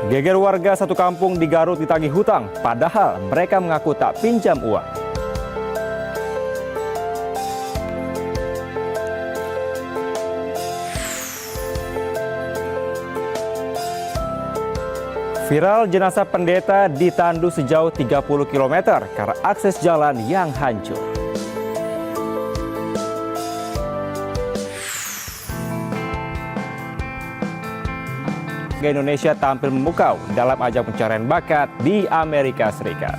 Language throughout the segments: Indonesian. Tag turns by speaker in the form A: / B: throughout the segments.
A: Geger warga satu kampung di Garut ditagih hutang, padahal mereka mengaku tak pinjam uang. Viral jenazah pendeta ditandu sejauh 30 km karena akses jalan yang hancur. Indonesia tampil memukau dalam ajang pencarian bakat di Amerika Serikat.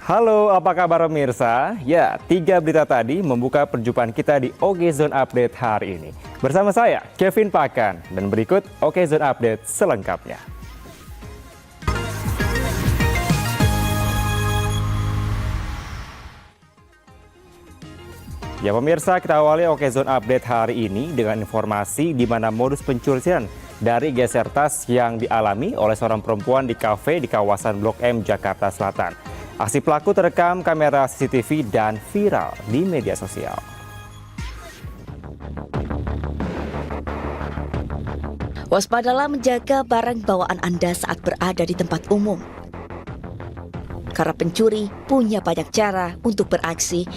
A: Halo, apa kabar pemirsa? Ya, 3 berita tadi membuka perjumpaan kita di OK Zone Update hari ini. Bersama saya, Kevin Pakan, dan berikut OK Zone Update selengkapnya. Ya pemirsa, kita awali OK Zone Update hari ini dengan informasi di mana modus pencurian dari geser tas yang dialami oleh seorang perempuan di kafe di kawasan Blok M, Jakarta Selatan. Aksi pelaku terekam kamera CCTV dan viral di media sosial.
B: Waspadalah menjaga barang bawaan Anda saat berada di tempat umum. Karena pencuri punya banyak cara untuk beraksi.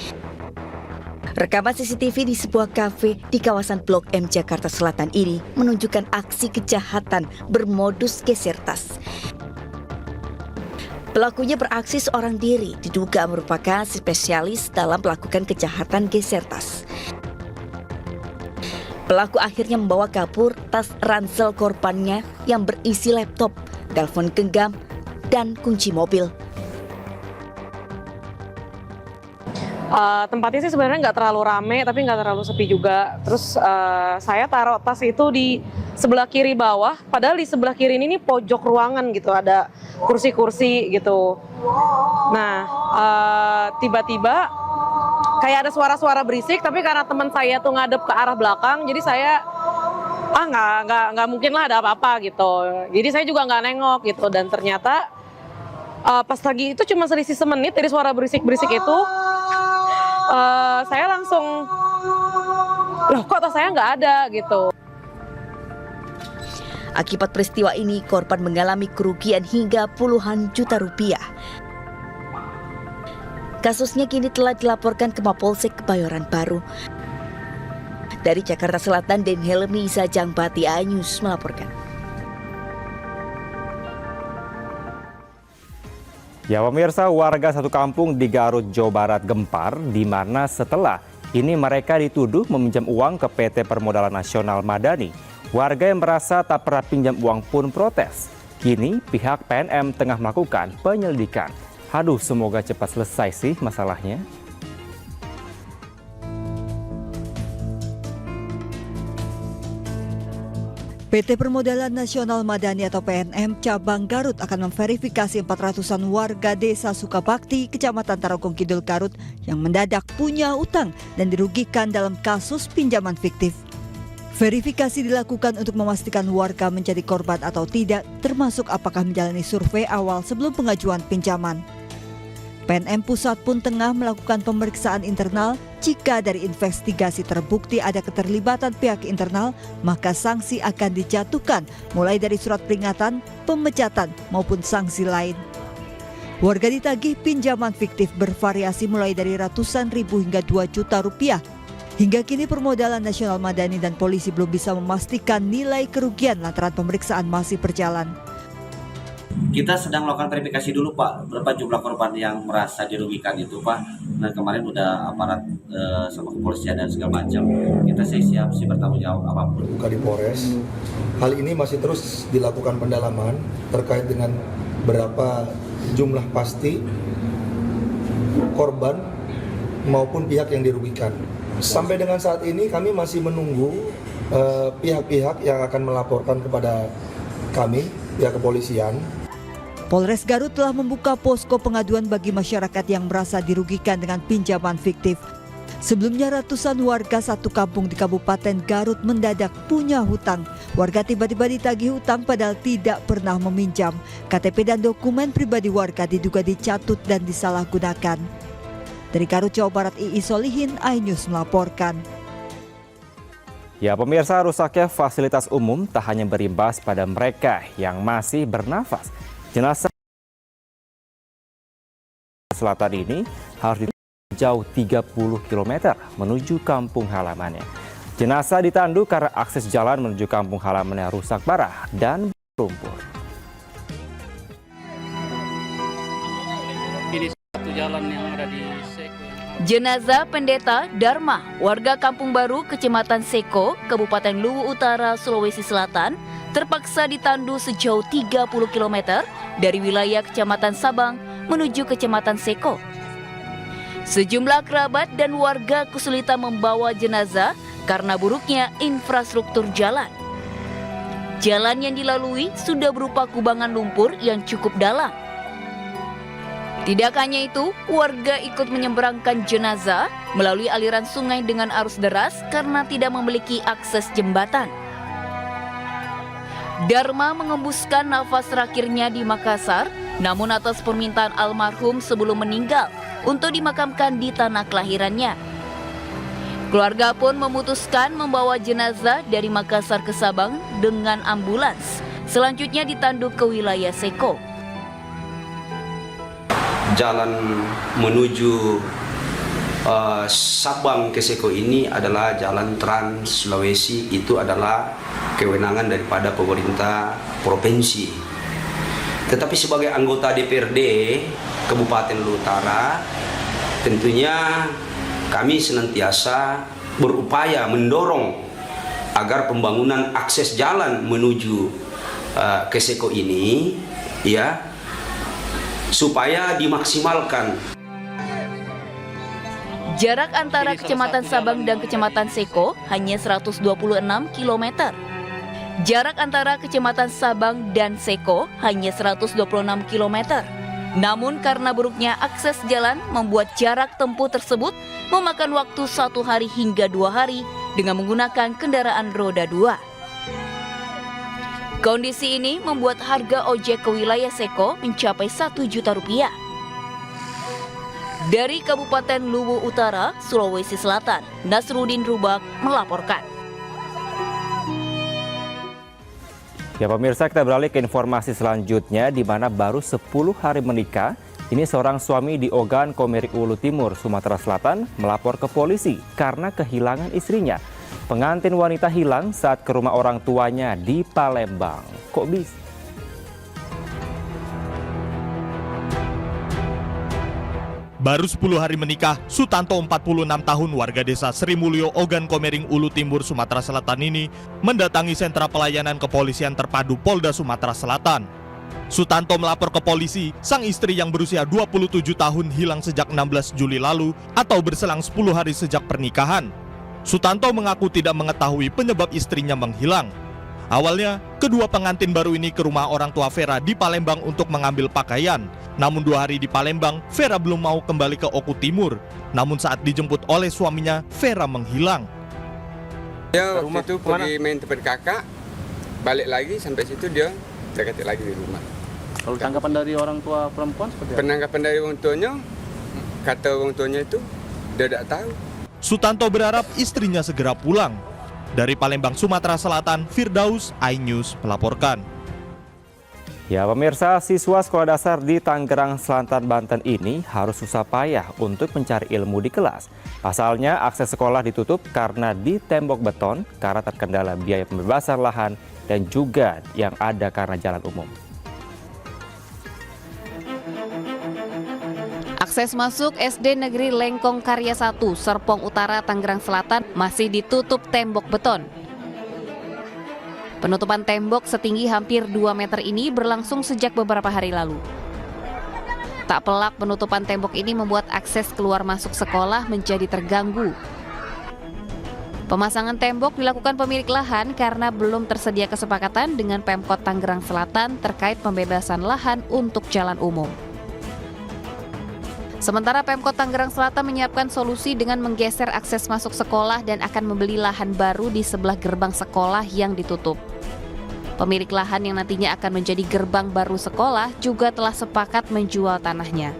B: Rekaman CCTV di sebuah kafe di kawasan Blok M, Jakarta Selatan ini menunjukkan aksi kejahatan bermodus geser tas. Pelakunya beraksi seorang diri, diduga merupakan spesialis dalam melakukan kejahatan geser tas. Pelaku akhirnya membawa kabur tas ransel korbannya yang berisi laptop, telepon genggam, dan kunci mobil.
C: Tempatnya sih sebenarnya nggak terlalu rame, tapi nggak terlalu sepi juga. Terus saya taruh tas itu di sebelah kiri bawah, padahal di sebelah kiri ini pojok ruangan gitu, ada kursi-kursi gitu. Nah, tiba-tiba kayak ada suara-suara berisik, tapi karena teman saya tuh ngadep ke arah belakang, jadi saya nggak mungkin lah ada apa-apa gitu. Jadi saya juga nggak nengok gitu, dan ternyata pas lagi itu cuma selisih semenit dari suara berisik-berisik itu. Saya langsung, loh kok tas saya nggak ada gitu.
B: Akibat peristiwa ini, korban mengalami kerugian hingga puluhan juta rupiah. Kasusnya kini telah dilaporkan ke Mapolsek Kebayoran Baru. Dari Jakarta Selatan, Den Helmi Sajang-Bati Anyus melaporkan.
A: Ya pemirsa, warga satu kampung di Garut, Jawa Barat gempar di mana setelah ini mereka dituduh meminjam uang ke PT Permodalan Nasional Madani. Warga yang merasa tak pernah pinjam uang pun protes. Kini pihak PNM tengah melakukan penyelidikan. Aduh, semoga cepat selesai sih masalahnya.
D: PT Permodalan Nasional Madani atau PNM Cabang Garut akan memverifikasi 400-an warga desa Sukabakti, Kecamatan Tarogong Kidul, Garut yang mendadak punya utang dan dirugikan dalam kasus pinjaman fiktif. Verifikasi dilakukan untuk memastikan warga menjadi korban atau tidak, termasuk apakah menjalani survei awal sebelum pengajuan pinjaman. PNM Pusat pun tengah melakukan pemeriksaan internal. Jika dari investigasi terbukti ada keterlibatan pihak internal, maka sanksi akan dijatuhkan mulai dari surat peringatan, pemecatan maupun sanksi lain. Warga ditagih pinjaman fiktif bervariasi mulai dari ratusan ribu hingga 2 juta rupiah. Hingga kini Permodalan Nasional Madani dan polisi belum bisa memastikan nilai kerugian lantaran pemeriksaan masih berjalan.
E: Kita sedang melakukan verifikasi dulu Pak, berapa jumlah korban yang merasa dirugikan itu Pak. Nah kemarin udah aparat sama kepolisian dan segala macam, kita siap bertanggung jawab apapun.
F: Buka di Polres, hal ini masih terus dilakukan pendalaman terkait dengan berapa jumlah pasti korban maupun pihak yang dirugikan. Sampai dengan saat ini kami masih menunggu pihak-pihak yang akan melaporkan kepada kami, pihak kepolisian.
D: Polres Garut telah membuka posko pengaduan bagi masyarakat yang merasa dirugikan dengan pinjaman fiktif. Sebelumnya ratusan warga satu kampung di Kabupaten Garut mendadak punya hutang. Warga tiba-tiba ditagih hutang padahal tidak pernah meminjam. KTP dan dokumen pribadi warga diduga dicatut dan disalahgunakan. Dari Garut, Jawa Barat, Iis Solihin, iNews melaporkan.
A: Ya pemirsa, rusaknya fasilitas umum tak hanya berimbas pada mereka yang masih bernafas. Jenazah selatan ini harus jauh 30 km menuju kampung halamannya. Jenazah ditandu karena akses jalan menuju kampung halamannya rusak parah dan berlumpur.
G: Ini satu jalan yang ada di Seko.
B: Jenazah Pendeta Dharma, warga Kampung Baru, Kecamatan Seko, Kabupaten Luwu Utara, Sulawesi Selatan, terpaksa ditandu sejauh 30 km dari wilayah Kecamatan Sabang menuju Kecamatan Seko. Sejumlah kerabat dan warga kesulitan membawa jenazah karena buruknya infrastruktur jalan. Jalan yang dilalui sudah berupa kubangan lumpur yang cukup dalam. Tidak hanya itu, warga ikut menyeberangkan jenazah melalui aliran sungai dengan arus deras karena tidak memiliki akses jembatan. Dharma mengembuskan nafas terakhirnya di Makassar, namun atas permintaan almarhum sebelum meninggal untuk dimakamkan di tanah kelahirannya. Keluarga pun memutuskan membawa jenazah dari Makassar ke Sabang dengan ambulans. Selanjutnya ditandu ke wilayah Seko.
H: Jalan menuju Sabang ke Seko ini adalah jalan Trans Sulawesi, itu adalah kewenangan daripada pemerintah provinsi. Tetapi sebagai anggota DPRD Kabupaten Luwu Utara, tentunya kami senantiasa berupaya mendorong agar pembangunan akses jalan menuju ke Seko ini ya supaya dimaksimalkan.
B: Jarak antara Kecamatan Sabang dan Kecamatan Seko hanya 126 km. Jarak antara Kecamatan Sabang dan Seko hanya 126 km. Namun karena buruknya akses jalan membuat jarak tempuh tersebut memakan waktu 1 hari hingga 2 hari dengan menggunakan kendaraan roda 2. Kondisi ini membuat harga ojek ke wilayah Seko mencapai Rp1 juta. Dari Kabupaten Luwu Utara, Sulawesi Selatan, Nasruddin Rubak melaporkan.
A: Ya pemirsa, kita beralih ke informasi selanjutnya di mana baru 10 hari menikah, ini seorang suami di Ogan Komering Ulu Timur, Sumatera Selatan melapor ke polisi karena kehilangan istrinya. Pengantin wanita hilang saat ke rumah orang tuanya di Palembang. Kok bisa?
I: Baru 10 hari menikah, Sutanto 46 tahun warga desa Sri Mulyo, Ogan Komering Ulu Timur, Sumatera Selatan ini mendatangi sentra pelayanan kepolisian terpadu Polda Sumatera Selatan. Sutanto melapor ke polisi, sang istri yang berusia 27 tahun hilang sejak 16 Juli lalu atau berselang 10 hari sejak pernikahan. Sutanto mengaku tidak mengetahui penyebab istrinya menghilang. Awalnya, kedua pengantin baru ini ke rumah orang tua Vera di Palembang untuk mengambil pakaian. Namun 2 hari di Palembang, Vera belum mau kembali ke Oku Timur. Namun saat dijemput oleh suaminya, Vera menghilang.
J: Dia waktu itu pergi main tempat kakak, balik lagi sampai situ dia dekat lagi di rumah.
G: Kalau tanggapan dari orang tua perempuan seperti apa?
J: Penanggapan dari orang tuanya, kata orang tuanya itu dia tidak tahu.
I: Sutanto berharap istrinya segera pulang. Dari Palembang, Sumatera Selatan, Firdaus, iNews melaporkan.
A: Ya pemirsa, siswa sekolah dasar di Tangerang Selatan, Banten ini harus susah payah untuk mencari ilmu di kelas. Pasalnya akses sekolah ditutup karena di tembok beton karena terkendala biaya pembebasan lahan dan juga yang ada karena jalan umum.
K: Akses masuk SD Negeri Lengkong Karya 1, Serpong Utara, Tangerang Selatan masih ditutup tembok beton. Penutupan tembok setinggi hampir 2 meter ini berlangsung sejak beberapa hari lalu. Tak pelak penutupan tembok ini membuat akses keluar masuk sekolah menjadi terganggu. Pemasangan tembok dilakukan pemilik lahan karena belum tersedia kesepakatan dengan Pemkot Tangerang Selatan terkait pembebasan lahan untuk jalan umum. Sementara Pemkot Tangerang Selatan menyiapkan solusi dengan menggeser akses masuk sekolah dan akan membeli lahan baru di sebelah gerbang sekolah yang ditutup. Pemilik lahan yang nantinya akan menjadi gerbang baru sekolah juga telah sepakat menjual tanahnya.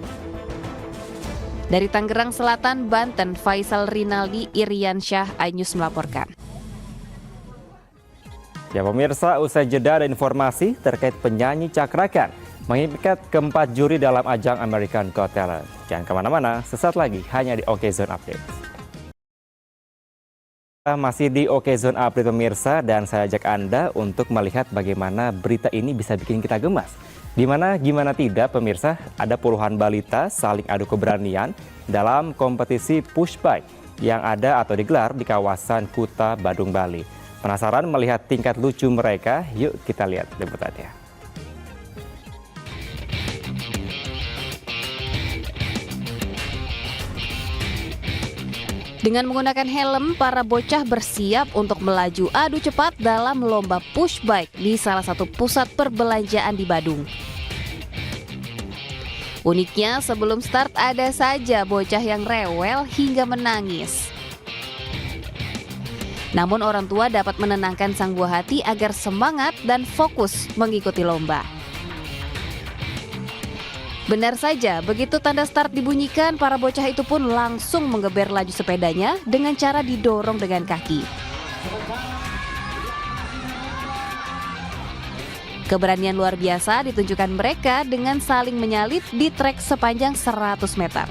K: Dari Tangerang Selatan, Banten, Faisal Rinaldi Iriansyah, iNews melaporkan.
A: Ya pemirsa, usai jeda ada informasi terkait penyanyi Cakrakan mengikat keempat juri dalam ajang American Got Talent. Jangan kemana-mana, sesaat lagi hanya di OK Zone Update. Masih di OK Zone Update pemirsa, dan saya ajak Anda untuk melihat bagaimana berita ini bisa bikin kita gemas. Gimana tidak pemirsa, ada puluhan balita saling adu keberanian dalam kompetisi push bike yang ada atau digelar di kawasan Kuta, Badung, Bali. Penasaran melihat tingkat lucu mereka? Yuk kita lihat liputannya.
K: Dengan menggunakan helm, para bocah bersiap untuk melaju adu cepat dalam lomba push bike di salah satu pusat perbelanjaan di Badung. Uniknya, sebelum start ada saja bocah yang rewel hingga menangis. Namun orang tua dapat menenangkan sang buah hati agar semangat dan fokus mengikuti lomba. Benar saja, begitu tanda start dibunyikan, para bocah itu pun langsung menggeber laju sepedanya dengan cara didorong dengan kaki. Keberanian luar biasa ditunjukkan mereka dengan saling menyalip di trek sepanjang 100 meter.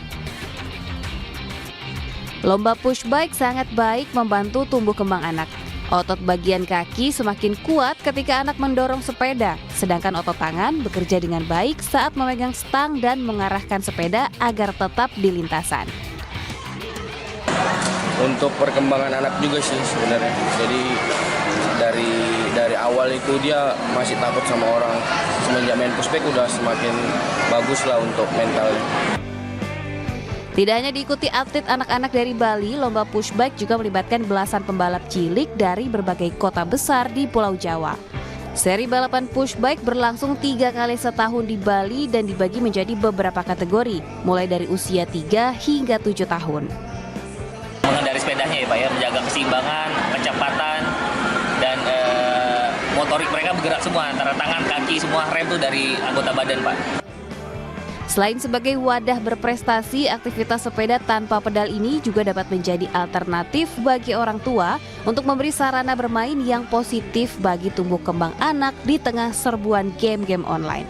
K: Lomba push bike sangat baik membantu tumbuh kembang anak. Otot bagian kaki semakin kuat ketika anak mendorong sepeda, sedangkan otot tangan bekerja dengan baik saat memegang stang dan mengarahkan sepeda agar tetap di lintasan.
L: Untuk perkembangan anak juga sih sebenarnya. Jadi dari awal itu dia masih takut sama orang. Semenjak main pushback udah semakin bagus lah untuk mentalnya.
K: Tidak hanya diikuti atlet anak-anak dari Bali, lomba pushbike juga melibatkan belasan pembalap cilik dari berbagai kota besar di Pulau Jawa. Seri balapan pushbike berlangsung 3 kali setahun di Bali dan dibagi menjadi beberapa kategori, mulai dari usia 3 hingga 7 tahun.
M: Mengendari sepedanya ya Pak ya, menjaga keseimbangan, kecepatan, dan motorik mereka bergerak semua, antara tangan, kaki, semua rem tuh dari anggota badan Pak.
K: Selain sebagai wadah berprestasi, aktivitas sepeda tanpa pedal ini juga dapat menjadi alternatif bagi orang tua untuk memberi sarana bermain yang positif bagi tumbuh kembang anak di tengah serbuan game-game online.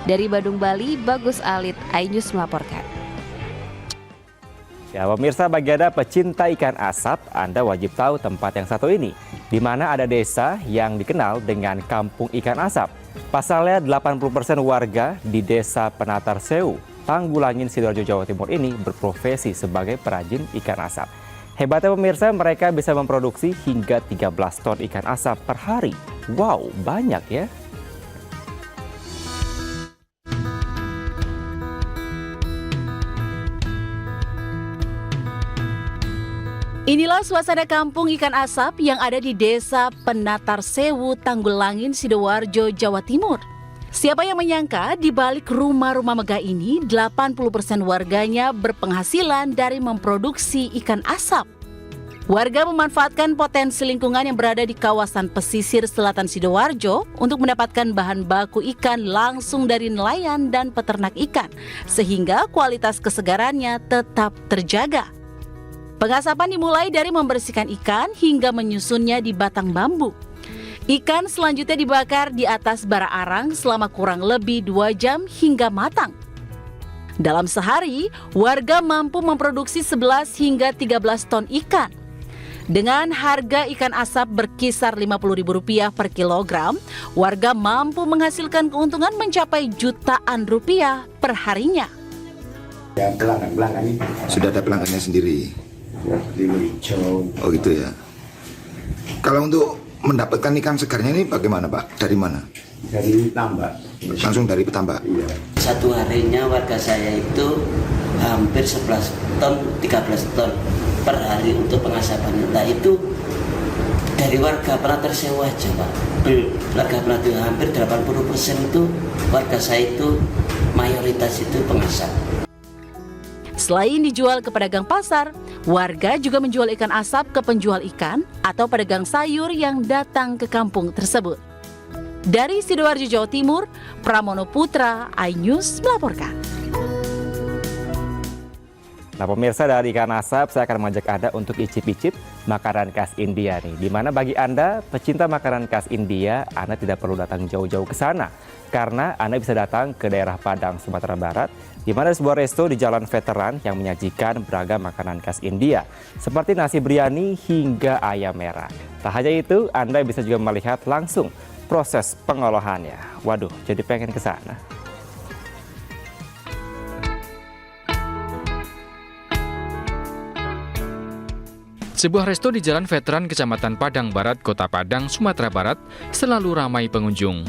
K: Dari Badung, Bali, Bagus Alit, iNews melaporkan.
A: Ya pemirsa, bagi Anda pecinta ikan asap, Anda wajib tahu tempat yang satu ini, di mana ada desa yang dikenal dengan Kampung Ikan Asap. Pasalnya 80% warga di desa Penatar Sewu, Tanggulangin, Sidoarjo, Jawa Timur ini berprofesi sebagai perajin ikan asap. Hebatnya pemirsa, mereka bisa memproduksi hingga 13 ton ikan asap per hari. Wow, banyak ya.
N: Inilah suasana kampung ikan asap yang ada di desa Penatar Sewu, Tanggulangin, Sidoarjo, Jawa Timur. Siapa yang menyangka di balik rumah-rumah megah ini 80% warganya berpenghasilan dari memproduksi ikan asap. Warga memanfaatkan potensi lingkungan yang berada di kawasan pesisir selatan Sidoarjo untuk mendapatkan bahan baku ikan langsung dari nelayan dan peternak ikan, sehingga kualitas kesegarannya tetap terjaga. Pengasapan dimulai dari membersihkan ikan hingga menyusunnya di batang bambu. Ikan selanjutnya dibakar di atas bara arang selama kurang lebih 2 jam hingga matang. Dalam sehari, warga mampu memproduksi 11 hingga 13 ton ikan. Dengan harga ikan asap berkisar Rp50.000 per kilogram, warga mampu menghasilkan keuntungan mencapai jutaan rupiah per harinya.
O: Ya, pelanggan ini sudah ada pelanggannya sendiri. Oh gitu ya. Kalau untuk mendapatkan ikan segarnya ini bagaimana Pak? Dari mana?
P: Dari tambak.
O: Langsung dari petambak?
P: Iya.
Q: Satu harinya warga saya itu hampir 11 ton, 13 ton per hari untuk pengasapan. Nah itu dari warga Penatar Sewu aja Pak. Warga Penatar hampir 80% itu warga saya itu mayoritas itu pengasap.
N: Selain dijual ke pedagang pasar, warga juga menjual ikan asap ke penjual ikan atau pedagang sayur yang datang ke kampung tersebut. Dari Sidoarjo, Jawa Timur, Pramono Putra, iNews melaporkan.
A: Nah pemirsa, dari ikan asap saya akan mengajak Anda untuk icip-icip makanan khas India nih. Dimana bagi Anda pecinta makanan khas India, Anda tidak perlu datang jauh-jauh ke sana. Karena Anda bisa datang ke daerah Padang, Sumatera Barat, di mana sebuah resto di Jalan Veteran yang menyajikan beragam makanan khas India, seperti nasi biryani hingga ayam merah. Tak hanya itu, Anda bisa juga melihat langsung proses pengolahannya. Waduh, jadi pengen ke sana.
P: Sebuah resto di Jalan Veteran, Kecamatan Padang Barat, Kota Padang, Sumatera Barat, selalu ramai pengunjung.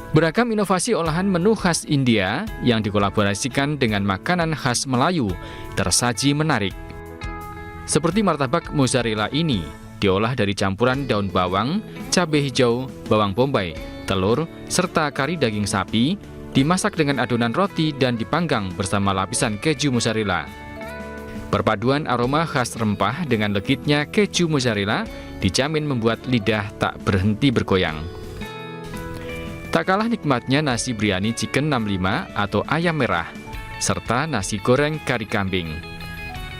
P: Beragam inovasi olahan menu khas India yang dikolaborasikan dengan makanan khas Melayu tersaji menarik. Seperti martabak mozzarella ini, diolah dari campuran daun bawang, cabai hijau, bawang bombay, telur, serta kari daging sapi, dimasak dengan adonan roti dan dipanggang bersama lapisan keju mozzarella. Perpaduan aroma khas rempah dengan legitnya keju mozzarella dijamin membuat lidah tak berhenti bergoyang. Tak kalah nikmatnya nasi biryani chicken 65 atau ayam merah, serta nasi goreng kari kambing.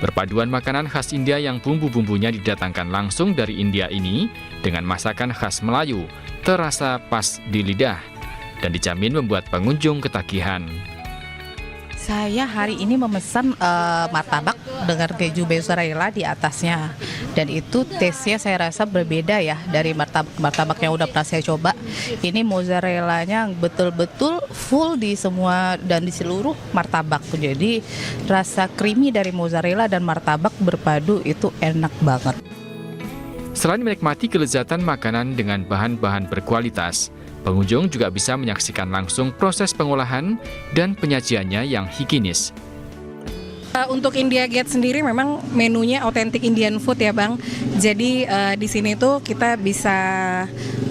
P: Perpaduan makanan khas India yang bumbu-bumbunya didatangkan langsung dari India ini dengan masakan khas Melayu terasa pas di lidah dan dijamin membuat pengunjung ketagihan.
R: Saya hari ini memesan martabak dengan keju mozzarella di atasnya. Dan itu taste-nya saya rasa berbeda ya dari martabak yang udah pernah saya coba. Ini mozzarellanya betul-betul full di semua dan di seluruh martabak. Jadi rasa creamy dari mozzarella dan martabak berpadu itu enak banget.
P: Selain menikmati kelezatan makanan dengan bahan-bahan berkualitas, pengunjung juga bisa menyaksikan langsung proses pengolahan dan penyajiannya yang higienis.
R: Untuk India Gate sendiri memang menunya otentik Indian food ya Bang. Jadi di sini tuh kita bisa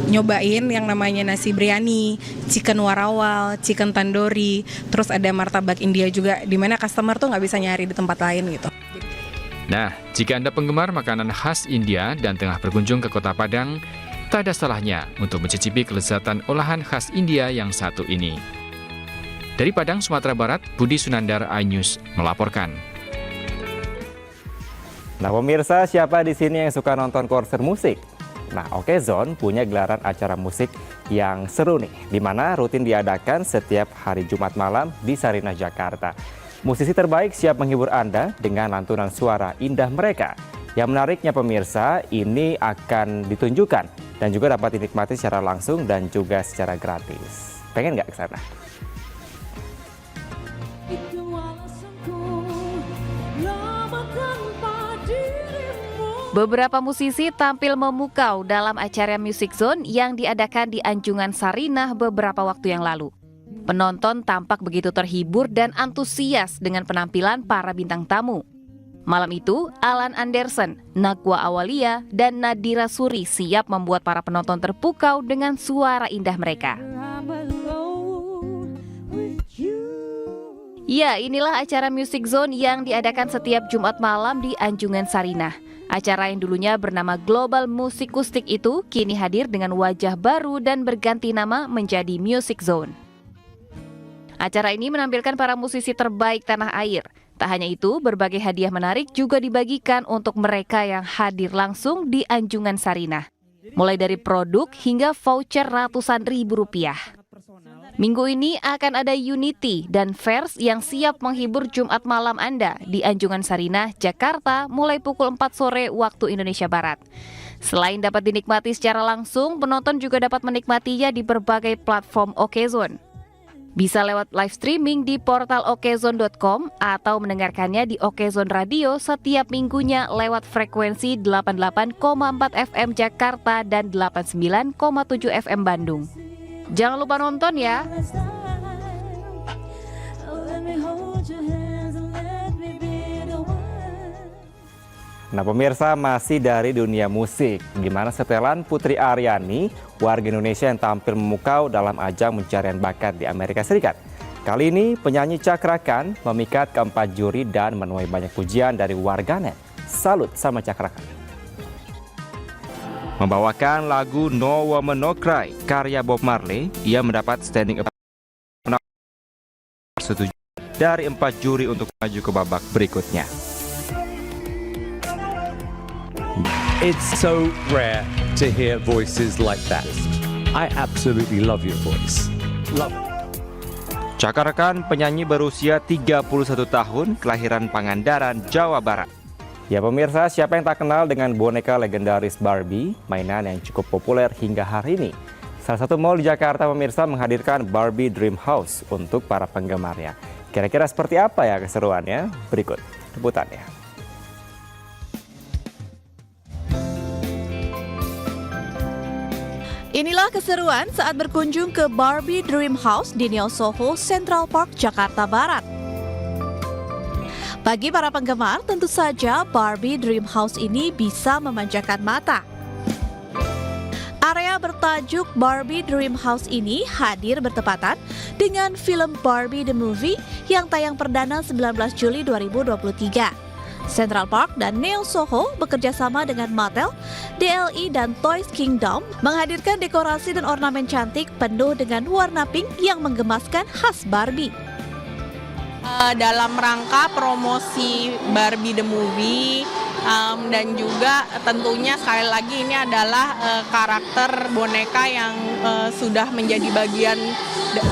R: nyobain yang namanya nasi biryani, chicken warawal, chicken tandoori, terus ada martabak India juga, di mana customer tuh nggak bisa nyari di tempat lain gitu.
P: Nah, jika Anda penggemar makanan khas India dan tengah berkunjung ke Kota Padang, tak ada salahnya untuk mencicipi kelezatan olahan khas India yang satu ini. Dari Padang, Sumatera Barat, Budi Sunandar, iNews melaporkan.
A: Nah pemirsa, siapa di sini yang suka nonton konser musik? Nah Okezone punya gelaran acara musik yang seru nih, di mana rutin diadakan setiap hari Jumat malam di Sarinah, Jakarta. Musisi terbaik siap menghibur Anda dengan lantunan suara indah mereka. Yang menariknya pemirsa, ini akan ditunjukkan dan juga dapat dinikmati secara langsung dan juga secara gratis. Pengen nggak ke sana?
K: Beberapa musisi tampil memukau dalam acara Music Zone yang diadakan di Anjungan Sarinah beberapa waktu yang lalu. Penonton tampak begitu terhibur dan antusias dengan penampilan para bintang tamu. Malam itu, Alan Anderson, Nagwa Awalia, dan Nadira Suri siap membuat para penonton terpukau dengan suara indah mereka. Ya, inilah acara Music Zone yang diadakan setiap Jumat malam di Anjungan Sarinah. Acara yang dulunya bernama Global Musikustik itu kini hadir dengan wajah baru dan berganti nama menjadi Music Zone. Acara ini menampilkan para musisi terbaik tanah air. Tak hanya itu, berbagai hadiah menarik juga dibagikan untuk mereka yang hadir langsung di Anjungan Sarinah. Mulai dari produk hingga voucher ratusan ribu rupiah. Minggu ini akan ada Unity dan Vers yang siap menghibur Jumat malam Anda di Anjungan Sarinah, Jakarta mulai pukul 4 sore waktu Indonesia Barat. Selain dapat dinikmati secara langsung, penonton juga dapat menikmatinya di berbagai platform Okezone. Bisa lewat live streaming di portal okezone.com atau mendengarkannya di Okezone Radio setiap minggunya lewat frekuensi 88,4 FM Jakarta dan 89,7 FM Bandung. Jangan lupa nonton ya.
A: Nah pemirsa, masih dari dunia musik, gimana setelan Putri Aryani, warga Indonesia yang tampil memukau dalam ajang pencarian bakat di Amerika Serikat. Kali ini penyanyi Cakra Khan memikat keempat juri dan menuai banyak pujian dari warganet. Salut sama Cakra Khan. Membawakan lagu No Woman No Cry karya Bob Marley, ia mendapat standing setuju dari 4 juri untuk maju ke babak berikutnya.
S: It's so rare to hear voices like that. I absolutely love your voice. Love.
A: Cakra Khan penyanyi berusia 31 tahun, kelahiran Pangandaran, Jawa Barat. Ya pemirsa, siapa yang tak kenal dengan boneka legendaris Barbie, mainan yang cukup populer hingga hari ini. Salah satu mal di Jakarta pemirsa menghadirkan Barbie Dream House untuk para penggemarnya. Kira-kira seperti apa ya keseruannya? Berikut liputannya.
N: Inilah keseruan saat berkunjung ke Barbie Dream House di Neo Soho, Central Park, Jakarta Barat. Bagi para penggemar, tentu saja Barbie Dream House ini bisa memanjakan mata. Area bertajuk Barbie Dream House ini hadir bertepatan dengan film Barbie the Movie yang tayang perdana 19 Juli 2023. Central Park dan Neo Soho bekerja sama dengan Mattel, DLI, dan Toys Kingdom menghadirkan dekorasi dan ornamen cantik penuh dengan warna pink yang menggemaskan khas Barbie.
T: Dalam rangka promosi Barbie the Movie dan juga tentunya sekali lagi ini adalah karakter boneka yang sudah menjadi bagian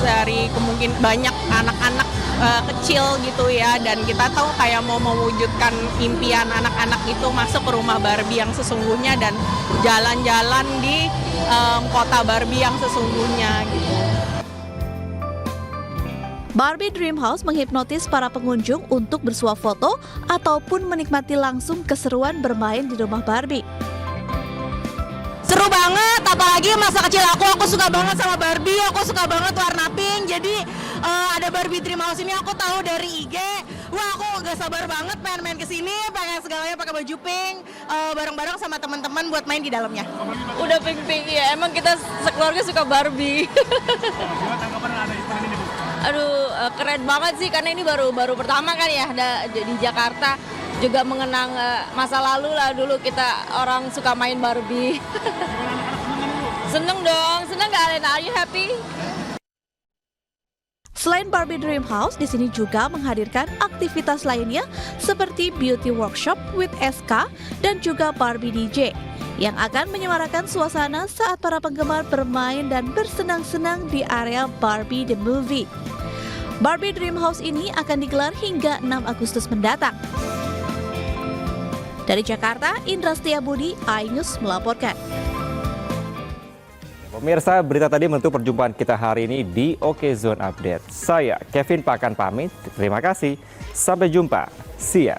T: dari kemungkinan banyak anak-anak kecil gitu ya, dan kita tahu kayak mau mewujudkan impian anak-anak itu masuk ke rumah Barbie yang sesungguhnya dan jalan-jalan di kota Barbie yang sesungguhnya gitu.
N: Barbie Dream House menghipnotis para pengunjung untuk bersuah foto ataupun menikmati langsung keseruan bermain di rumah Barbie.
T: Seru banget, apalagi masa kecil aku suka banget sama Barbie, aku suka banget warna pink. Jadi ada Barbie Dream House ini aku tahu dari IG. Wah, aku gak sabar banget pengen main kesini, pengen segalanya pakai baju pink, bareng-bareng sama teman-teman buat main di dalamnya.
C: Udah pink-pink ya, emang kita sekeluarga suka Barbie. Aduh, keren banget sih karena ini baru pertama kan ya di Jakarta, juga mengenang masa lalu lah, dulu kita orang suka main Barbie. Seneng dong, seneng gak Alena? Are you happy?
N: Selain Barbie Dream House, di sini juga menghadirkan aktivitas lainnya seperti beauty workshop with SK dan juga Barbie DJ yang akan menyemarakan suasana saat para penggemar bermain dan bersenang-senang di area Barbie the Movie. Barbie Dream House ini akan digelar hingga 6 Agustus mendatang. Dari Jakarta, Indra Setiabudi, iNews melaporkan.
A: Pemirsa, berita tadi menutup perjumpaan kita hari ini di Okezone Update. Saya Kevin Pakan pamit, terima kasih, sampai jumpa, see ya.